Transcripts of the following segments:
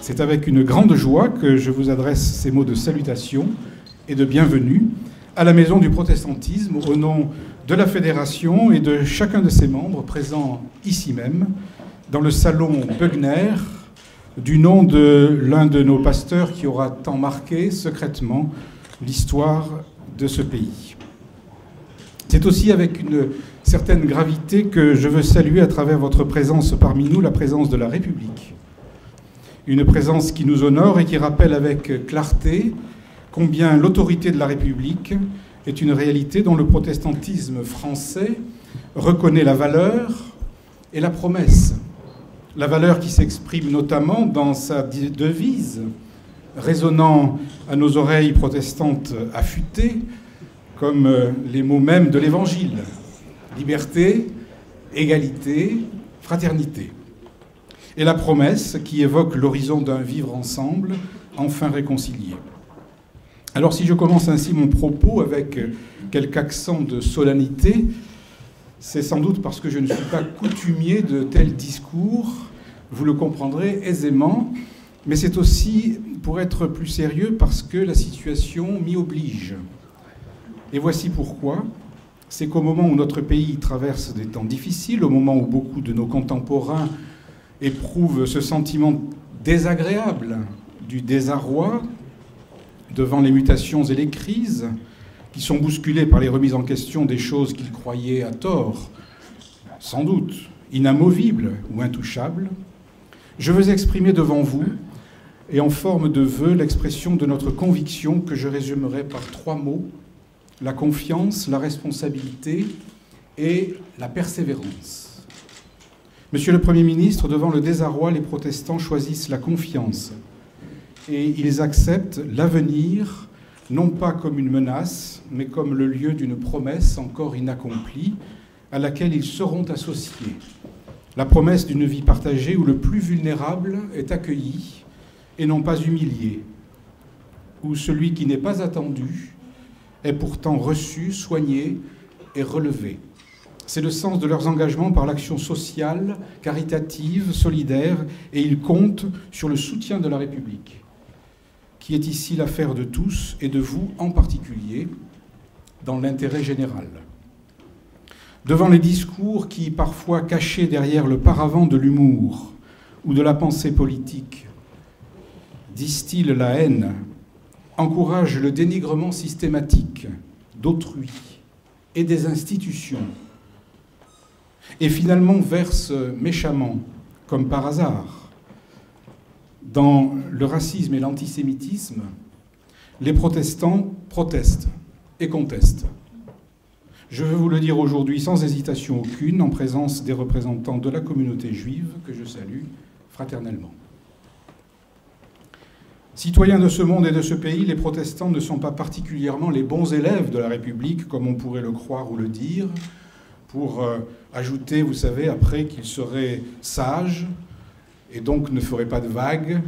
C'est avec une grande joie que je vous adresse ces mots de salutation et de bienvenue à la Maison du Protestantisme au nom de la Fédération et de chacun de ses membres présents ici même, dans le salon Bugner, du nom de l'un de nos pasteurs qui aura tant marqué secrètement l'histoire de ce pays. C'est aussi avec une certaine gravité que je veux saluer à travers votre présence parmi nous la présence de la République. Une présence qui nous honore et qui rappelle avec clarté combien l'autorité de la République est une réalité dont le protestantisme français reconnaît la valeur et la promesse. La valeur qui s'exprime notamment dans sa devise, résonnant à nos oreilles protestantes affûtées, comme les mots mêmes de l'Évangile. Liberté, égalité, fraternité. Et la promesse qui évoque l'horizon d'un vivre ensemble, enfin réconcilié. Alors si je commence ainsi mon propos avec quelque accent de solennité, c'est sans doute parce que je ne suis pas coutumier de tels discours, vous le comprendrez aisément, mais c'est aussi, pour être plus sérieux, parce que la situation m'y oblige. Et voici pourquoi. C'est qu'au moment où notre pays traverse des temps difficiles, au moment où beaucoup de nos contemporains éprouvent ce sentiment désagréable du désarroi devant les mutations et les crises, qui sont bousculées par les remises en question des choses qu'ils croyaient à tort, sans doute inamovibles ou intouchables, je veux exprimer devant vous, et en forme de vœu, l'expression de notre conviction que je résumerai par 3 mots: la confiance, la responsabilité et la persévérance. Monsieur le Premier ministre, devant le désarroi, les protestants choisissent la confiance et ils acceptent l'avenir, non pas comme une menace, mais comme le lieu d'une promesse encore inaccomplie à laquelle ils seront associés. La promesse d'une vie partagée où le plus vulnérable est accueilli et non pas humilié, où celui qui n'est pas attendu est pourtant reçu, soigné et relevé. C'est le sens de leurs engagements par l'action sociale, caritative, solidaire, et ils comptent sur le soutien de la République, qui est ici l'affaire de tous et de vous en particulier, dans l'intérêt général. Devant les discours qui, parfois cachés derrière le paravent de l'humour ou de la pensée politique, distillent la haine, encouragent le dénigrement systématique d'autrui et des institutions, et finalement verse méchamment, comme par hasard, dans le racisme et l'antisémitisme, les protestants protestent et contestent. Je veux vous le dire aujourd'hui sans hésitation aucune, en présence des représentants de la communauté juive que je salue fraternellement. Citoyens de ce monde et de ce pays, les protestants ne sont pas particulièrement les bons élèves de la République, comme on pourrait le croire ou le dire, pour ajouter, vous savez, après qu'ils seraient sages et donc ne feraient pas de vagues,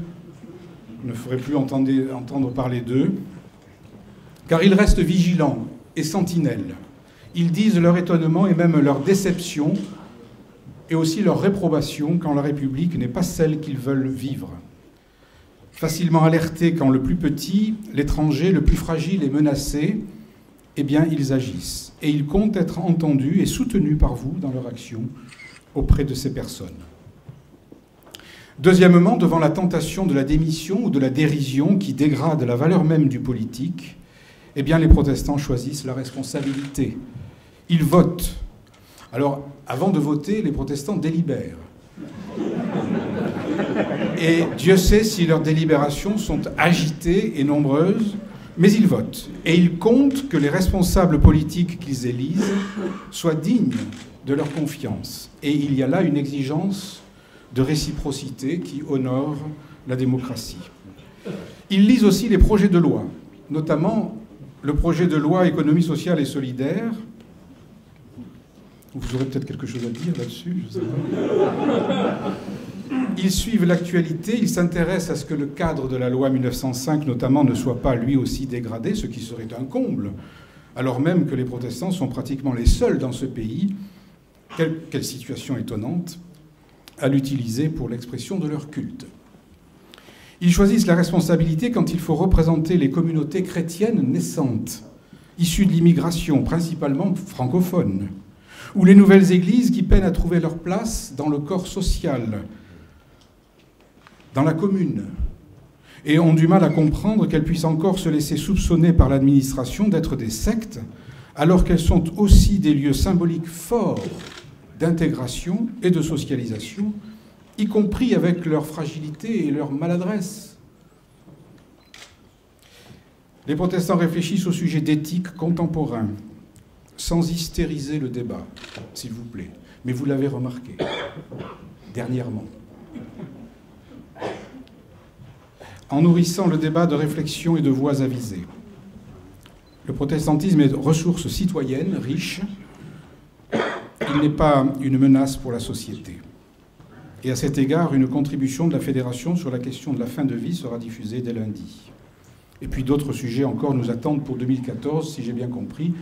ne feraient plus entendre parler d'eux, car ils restent vigilants et sentinelles. Ils disent leur étonnement et même leur déception et aussi leur réprobation quand la République n'est pas celle qu'ils veulent vivre. Facilement alertés quand le plus petit, l'étranger, le plus fragile est menacé, eh bien, ils agissent. Et ils comptent être entendus et soutenus par vous dans leur action auprès de ces personnes. Deuxièmement, devant la tentation de la démission ou de la dérision qui dégrade la valeur même du politique, eh bien, les protestants choisissent la responsabilité. Ils votent. Alors, avant de voter, les protestants délibèrent. Et Dieu sait si leurs délibérations sont agitées et nombreuses, mais ils votent. Et ils comptent que les responsables politiques qu'ils élisent soient dignes de leur confiance. Et il y a là une exigence de réciprocité qui honore la démocratie. Ils lisent aussi les projets de loi, notamment le projet de loi économie sociale et solidaire. Vous aurez peut-être quelque chose à dire là-dessus, je ne sais pas. Ils suivent l'actualité, ils s'intéressent à ce que le cadre de la loi 1905, notamment, ne soit pas lui aussi dégradé, ce qui serait un comble, alors même que les protestants sont pratiquement les seuls dans ce pays, quelle situation étonnante, à l'utiliser pour l'expression de leur culte. Ils choisissent la responsabilité quand il faut représenter les communautés chrétiennes naissantes, issues de l'immigration, principalement francophone, ou les nouvelles églises qui peinent à trouver leur place dans le corps social, dans la commune, et ont du mal à comprendre qu'elles puissent encore se laisser soupçonner par l'administration d'être des sectes, alors qu'elles sont aussi des lieux symboliques forts d'intégration et de socialisation, y compris avec leur fragilité et leur maladresse. Les protestants réfléchissent au sujet d'éthique contemporain, sans hystériser le débat, s'il vous plaît. Mais vous l'avez remarqué, dernièrement. En nourrissant le débat de réflexion et de voix avisées. Le protestantisme est ressource citoyenne, riche. Il n'est pas une menace pour la société. Et à cet égard, une contribution de la Fédération sur la question de la fin de vie sera diffusée dès lundi. Et puis d'autres sujets encore nous attendent pour 2014, si j'ai bien compris,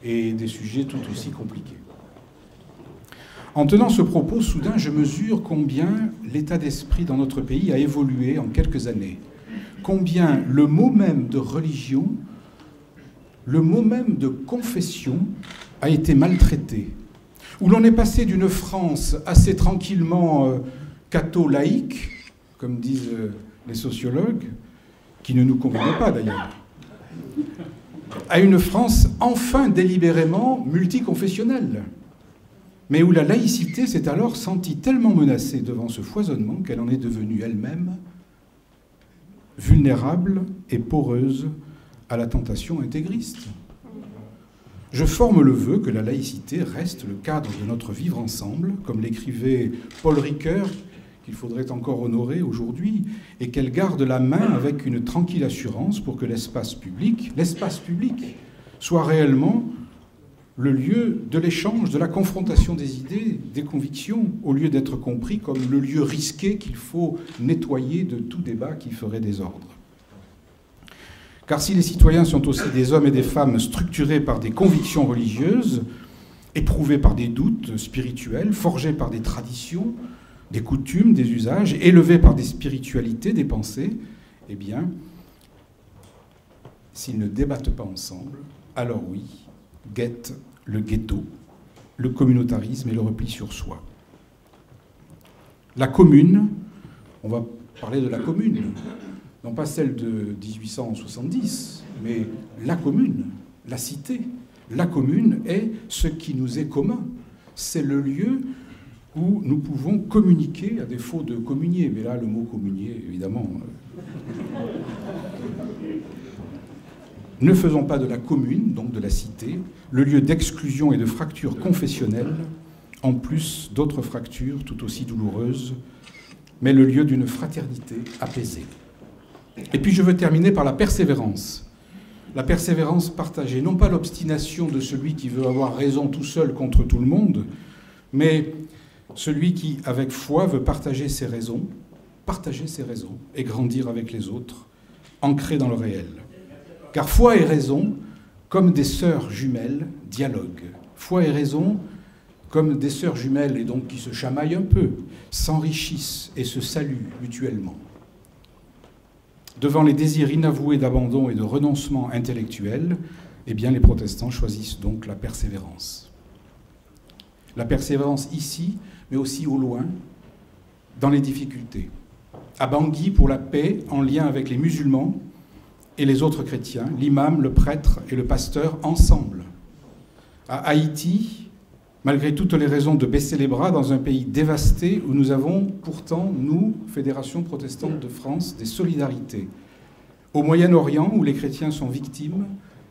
et des sujets tout aussi compliqués. En tenant ce propos, soudain, je mesure combien l'état d'esprit dans notre pays a évolué en quelques années. Combien le mot même de religion, le mot même de confession a été maltraité. Où l'on est passé d'une France assez tranquillement catho-laïque, comme disent les sociologues, qui ne nous convenait pas d'ailleurs, à une France enfin délibérément multiconfessionnelle, mais où la laïcité s'est alors sentie tellement menacée devant ce foisonnement qu'elle en est devenue elle-même vulnérable et poreuse à la tentation intégriste. Je forme le vœu que la laïcité reste le cadre de notre vivre ensemble, comme l'écrivait Paul Ricoeur, qu'il faudrait encore honorer aujourd'hui, et qu'elle garde la main avec une tranquille assurance pour que l'espace public soit réellement le lieu de l'échange, de la confrontation des idées, des convictions, au lieu d'être compris comme le lieu risqué qu'il faut nettoyer de tout débat qui ferait désordre. Car si les citoyens sont aussi des hommes et des femmes structurés par des convictions religieuses, éprouvés par des doutes spirituels, forgés par des traditions, des coutumes, des usages, élevés par des spiritualités, des pensées, eh bien, s'ils ne débattent pas ensemble, alors oui, guette le ghetto, le communautarisme et le repli sur soi. La commune, on va parler de la commune, non pas celle de 1870, mais la commune, la cité. La commune est ce qui nous est commun. C'est le lieu où nous pouvons communiquer, à défaut de communier. Mais là, le mot communier, évidemment... Ne faisons pas de la commune, donc de la cité, le lieu d'exclusion et de fracture confessionnelle, en plus d'autres fractures tout aussi douloureuses, mais le lieu d'une fraternité apaisée. Et puis je veux terminer par la persévérance. La persévérance partagée, non pas l'obstination de celui qui veut avoir raison tout seul contre tout le monde, mais celui qui, avec foi, veut partager ses raisons et grandir avec les autres, ancrés dans le réel. Car foi et raison, comme des sœurs jumelles, dialoguent. Foi et raison, comme des sœurs jumelles, et donc qui se chamaillent un peu, s'enrichissent et se saluent mutuellement. Devant les désirs inavoués d'abandon et de renoncement intellectuel, eh bien les protestants choisissent donc la persévérance. La persévérance ici, mais aussi au loin, dans les difficultés. À Bangui pour la paix, en lien avec les musulmans et les autres chrétiens, l'imam, le prêtre et le pasteur ensemble. À Haïti, malgré toutes les raisons de baisser les bras dans un pays dévasté où nous avons pourtant, nous, Fédération protestante de France, des solidarités. Au Moyen-Orient, où les chrétiens sont victimes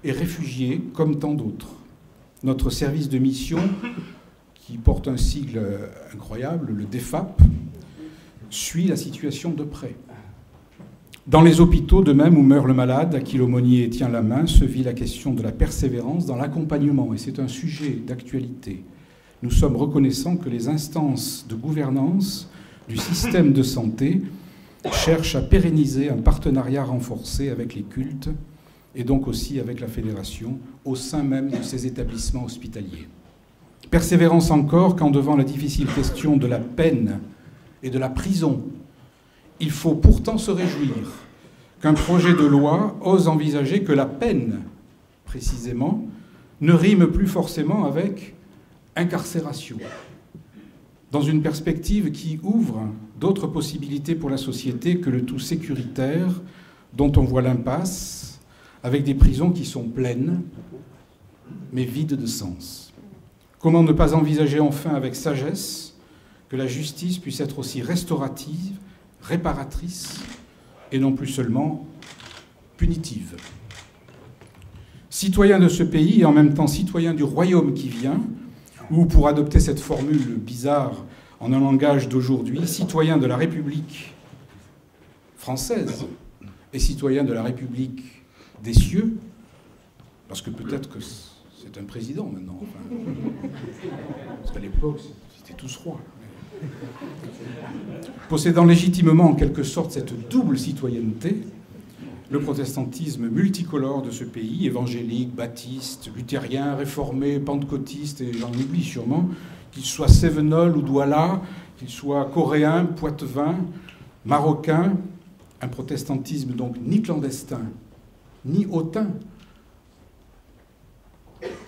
et réfugiés comme tant d'autres. Notre service de mission, qui porte un sigle incroyable, le DEFAP, suit la situation de près. Dans les hôpitaux, de même, où meurt le malade, à qui l'aumônier tient la main, se vit la question de la persévérance dans l'accompagnement, et c'est un sujet d'actualité. Nous sommes reconnaissants que les instances de gouvernance du système de santé cherchent à pérenniser un partenariat renforcé avec les cultes, et donc aussi avec la Fédération, au sein même de ces établissements hospitaliers. Persévérance encore quand, devant la difficile question de la peine et de la prison, il faut pourtant se réjouir qu'un projet de loi ose envisager que la peine, précisément, ne rime plus forcément avec incarcération, dans une perspective qui ouvre d'autres possibilités pour la société que le tout sécuritaire dont on voit l'impasse, avec des prisons qui sont pleines, mais vides de sens. Comment ne pas envisager enfin avec sagesse que la justice puisse être aussi restaurative, réparatrice, et non plus seulement punitive. Citoyen de ce pays et en même temps citoyen du royaume qui vient, ou pour adopter cette formule bizarre en un langage d'aujourd'hui, citoyen de la République française et citoyen de la République des cieux, parce que peut-être que c'est un président maintenant, enfin, parce qu'à l'époque c'était tous rois. Possédant légitimement en quelque sorte cette double citoyenneté, le protestantisme multicolore de ce pays, évangélique, baptiste, luthérien, réformé, pentecôtiste, et j'en oublie sûrement, qu'il soit cévenol ou douala, qu'il soit coréen, poitevin, marocain, un protestantisme donc ni clandestin, ni hautain,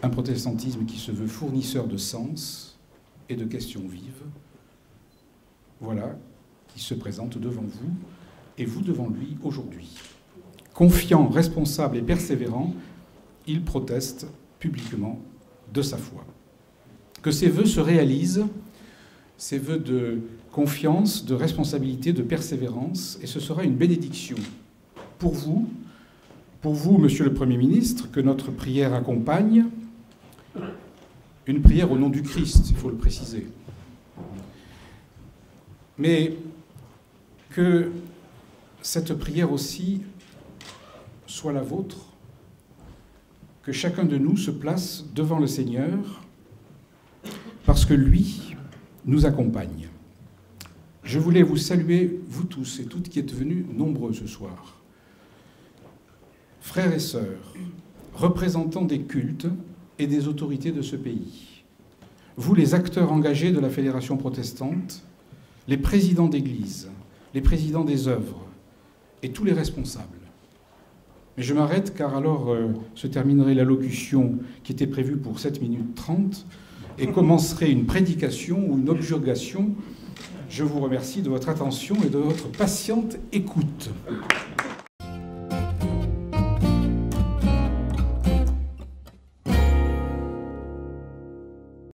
un protestantisme qui se veut fournisseur de sens et de questions vives, voilà, qui se présente devant vous, et vous devant lui aujourd'hui. Confiant, responsable et persévérant, il proteste publiquement de sa foi. Que ces vœux se réalisent, ces vœux de confiance, de responsabilité, de persévérance, et ce sera une bénédiction pour vous, Monsieur le Premier ministre, que notre prière accompagne, une prière au nom du Christ, il faut le préciser. Mais que cette prière aussi soit la vôtre, que chacun de nous se place devant le Seigneur, parce que lui nous accompagne. Je voulais vous saluer, vous tous et toutes qui êtes venus nombreux ce soir. Frères et sœurs, représentants des cultes et des autorités de ce pays, vous les acteurs engagés de la Fédération protestante, les présidents d'église, les présidents des œuvres et tous les responsables. Mais je m'arrête car alors se terminerait l'allocution qui était prévue pour 7 minutes 30 et commencerait une prédication ou une objurgation. Je vous remercie de votre attention et de votre patiente écoute.